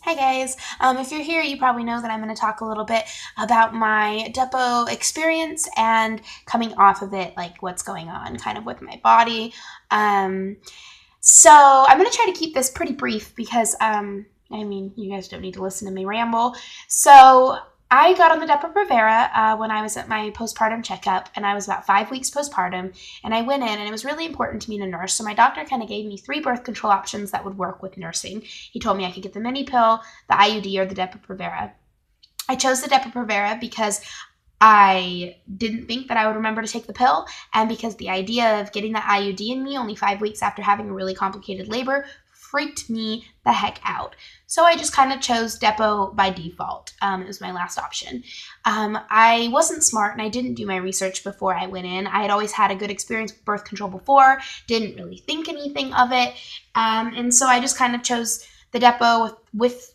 Hi guys. If you're here, you probably know that I'm going to talk a little bit about my depo experience and coming off of it, like what's going on kind of with my body. Um, so I'm going to try to keep this pretty brief because, you guys don't need to listen to me ramble. So I got on the Depo-Provera when I was at my postpartum checkup, and I was about 5 weeks postpartum, and I went in, and it was really important to me to nurse. So my doctor kind of gave me three birth control options that would work with nursing. He told me I could get the mini pill, the IUD, or the Depo-Provera. I chose the Depo-Provera because I didn't think that I would remember to take the pill, and because the idea of getting that IUD in me only 5 weeks after having a really complicated labor freaked me the heck out. So I just kind of chose Depo by default. It was my last option. I wasn't smart and I didn't do my research before I went in. I had always had a good experience with birth control before, didn't really think anything of it. And so I just kind of chose the Depo with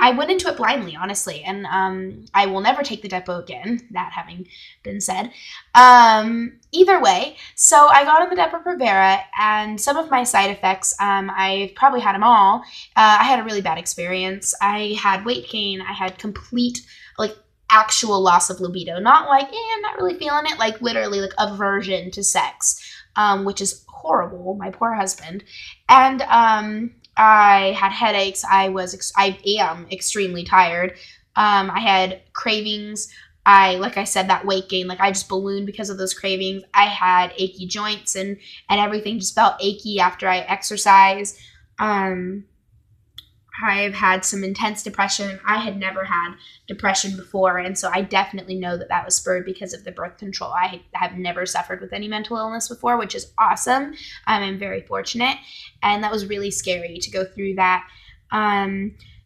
I went into it blindly, honestly, and I will never take the Depo again, that having been said. Either way, so I got on the Depo-Provera, and some of my side effects, I've probably had them all. I had a really bad experience. I had weight gain. I had complete, like, actual loss of libido. Not like, I'm not really feeling it, like literally like aversion to sex, which is horrible. My poor husband. And I had headaches. I am extremely tired. I had cravings. Like I said, that weight gain, like I just ballooned because of those cravings. I had achy joints and everything just felt achy after I exercise. Um, I've had some intense depression. I had never had depression before, and so I definitely know that that was spurred because of the birth control. I have never suffered with any mental illness before, which is awesome. I'm very fortunate, and that was really scary to go through that.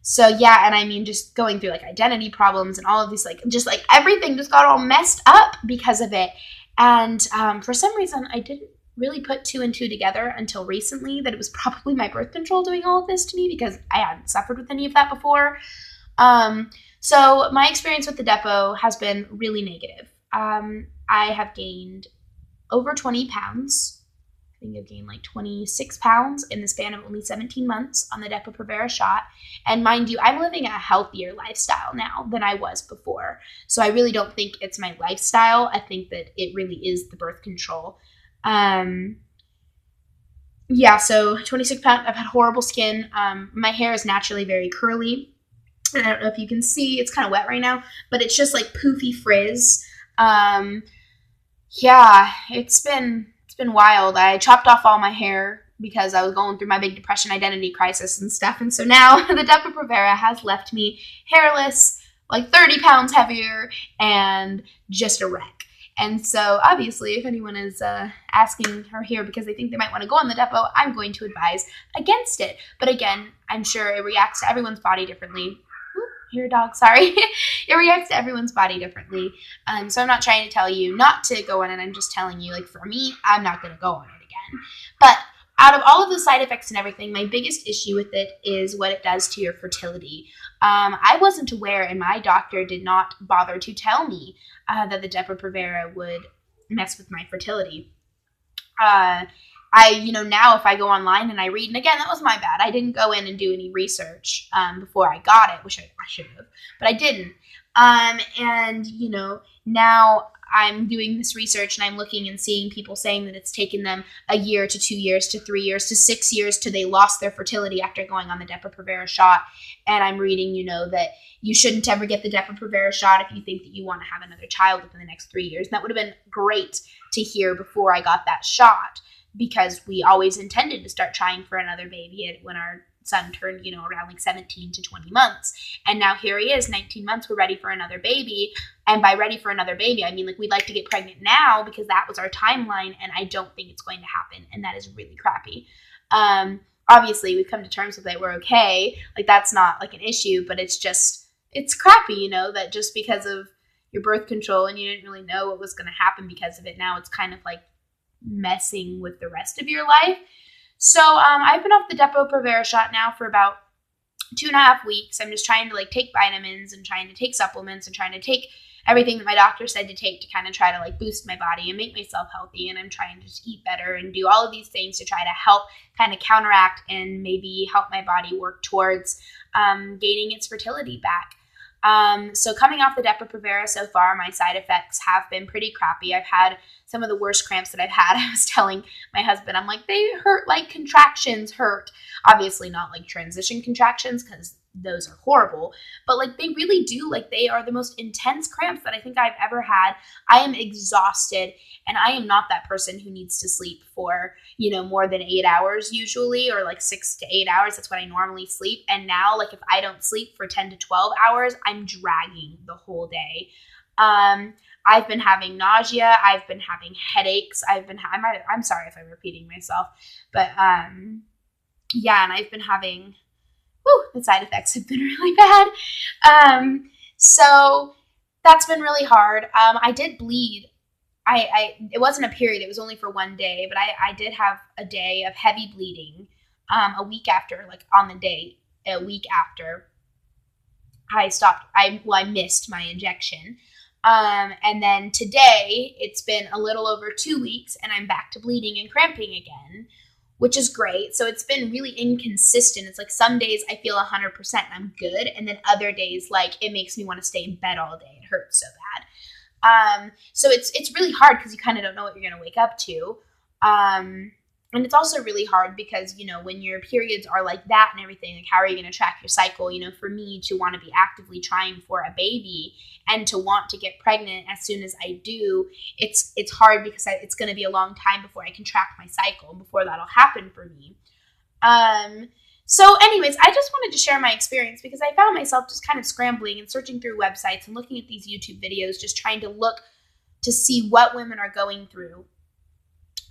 So yeah, and I mean, just going through like identity problems and all of these, like just like everything just got all messed up because of it. And for some reason, I didn't really put two and two together until recently that it was probably my birth control doing all of this to me because I hadn't suffered with any of that before. So my experience with the Depo has been really negative. I have gained over 20 pounds. I think I've gained like 26 pounds in the span of only 17 months on the Depo-Provera shot. And mind you, I'm living a healthier lifestyle now than I was before. So I really don't think it's my lifestyle. I think that it really is the birth control. Yeah, so 26 pounds. I've had horrible skin. My hair is naturally very curly. And I don't know if you can see, it's kind of wet right now, but it's just like poofy frizz. Um, yeah, it's been wild. I chopped off all my hair because I was going through my big depression identity crisis and stuff. And so now the Depo-Provera has left me hairless, like 30 pounds heavier, and just a wreck. And so, obviously, if anyone is asking her here because they think they might want to go on the Depo, I'm going to advise against it. But again, I'm sure it reacts to everyone's body differently. Ooh, here, dog, sorry. It reacts to everyone's body differently. So I'm not trying to tell you not to go on it. I'm just telling you, like, for me, I'm not going to go on it again. But out of all of the side effects and everything, my biggest issue with it is what it does to your fertility. I wasn't aware, and my doctor did not bother to tell me that the Depo-Provera would mess with my fertility. Now if I go online and I read, and again, that was my bad. I didn't go in and do any research before I got it, which I should have, but I didn't. Now I'm doing this research and I'm looking and seeing people saying that it's taken them a year to 2 years to 3 years to 6 years till they lost their fertility after going on the Depo-Provera shot. And I'm reading, that you shouldn't ever get the Depo-Provera shot if you think that you want to have another child within the next 3 years. And that would have been great to hear before I got that shot because we always intended to start trying for another baby when our son turned, around like 17 to 20 months. And now here he is, 19 months, we're ready for another baby. And by ready for another baby, I mean, like, we'd like to get pregnant now because that was our timeline, and I don't think it's going to happen, and that is really crappy. Obviously, we've come to terms with it. We're okay. Like, that's not, like, an issue, but it's crappy, that just because of your birth control and you didn't really know what was going to happen because of it, now it's kind of, like, messing with the rest of your life. So I've been off the Depo-Provera shot now for about 2.5 weeks. I'm just trying to like take vitamins and trying to take supplements and trying to take everything that my doctor said to take to kind of try to like boost my body and make myself healthy. And I'm trying to just eat better and do all of these things to try to help kind of counteract and maybe help my body work towards gaining its fertility back. So coming off the Depo-Provera so far, my side effects have been pretty crappy. I've had some of the worst cramps that I've had. I was telling my husband, I'm like, they hurt like contractions hurt. Obviously not like transition contractions, because those are horrible, but like they really do, like they are the most intense cramps that I think I've ever had. I am exhausted, and I am not that person who needs to sleep for, more than 8 hours usually, or like 6 to 8 hours. That's what I normally sleep. And now, like if I don't sleep for 10 to 12 hours, I'm dragging the whole day. I've been having nausea. I've been having headaches. I'm sorry if I'm repeating myself, but yeah, and I've been having, the side effects have been really bad. So that's been really hard. I did bleed. It wasn't a period. It was only for one day, but I did have a day of heavy bleeding, a week after, like on the day, a week after I stopped. I missed my injection. And then today it's been a little over 2 weeks and I'm back to bleeding and cramping again, which is great. So it's been really inconsistent. It's like some days I feel 100% and I'm good. And then other days, like it makes me want to stay in bed all day. It hurts so bad. So it's really hard because you kind of don't know what you're going to wake up to. And it's also really hard because, when your periods are like that and everything, like how are you going to track your cycle? For me to want to be actively trying for a baby and to want to get pregnant as soon as I do, it's hard because it's going to be a long time before I can track my cycle, before that'll happen for me. So anyways, I just wanted to share my experience because I found myself just kind of scrambling and searching through websites and looking at these YouTube videos, just trying to look to see what women are going through.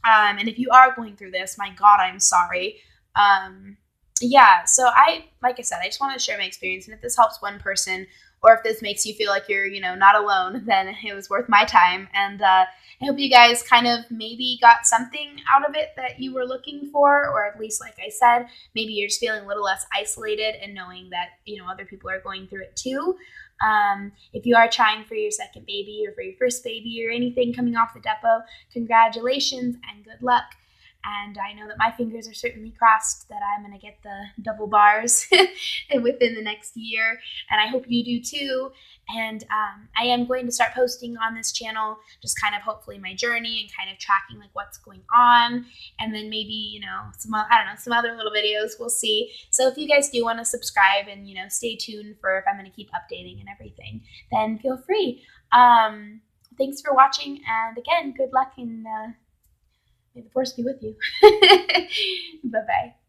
And if you are going through this, my God, I'm sorry. Yeah, so like I said, I just wanted to share my experience. And if this helps one person, or if this makes you feel like you're, not alone, then it was worth my time. And I hope you guys kind of maybe got something out of it that you were looking for, or at least, like I said, maybe you're just feeling a little less isolated and knowing that, other people are going through it too. If you are trying for your second baby or for your first baby or anything coming off the Depo, congratulations and good luck. And I know that my fingers are certainly crossed that I'm going to get the double bars within the next year. And I hope you do too. And I am going to start posting on this channel, just kind of hopefully my journey and kind of tracking like what's going on. And then maybe, some other little videos, we'll see. So if you guys do want to subscribe and, stay tuned for if I'm going to keep updating and everything, then feel free. Thanks for watching. And again, good luck and may the force be with you. Bye-bye.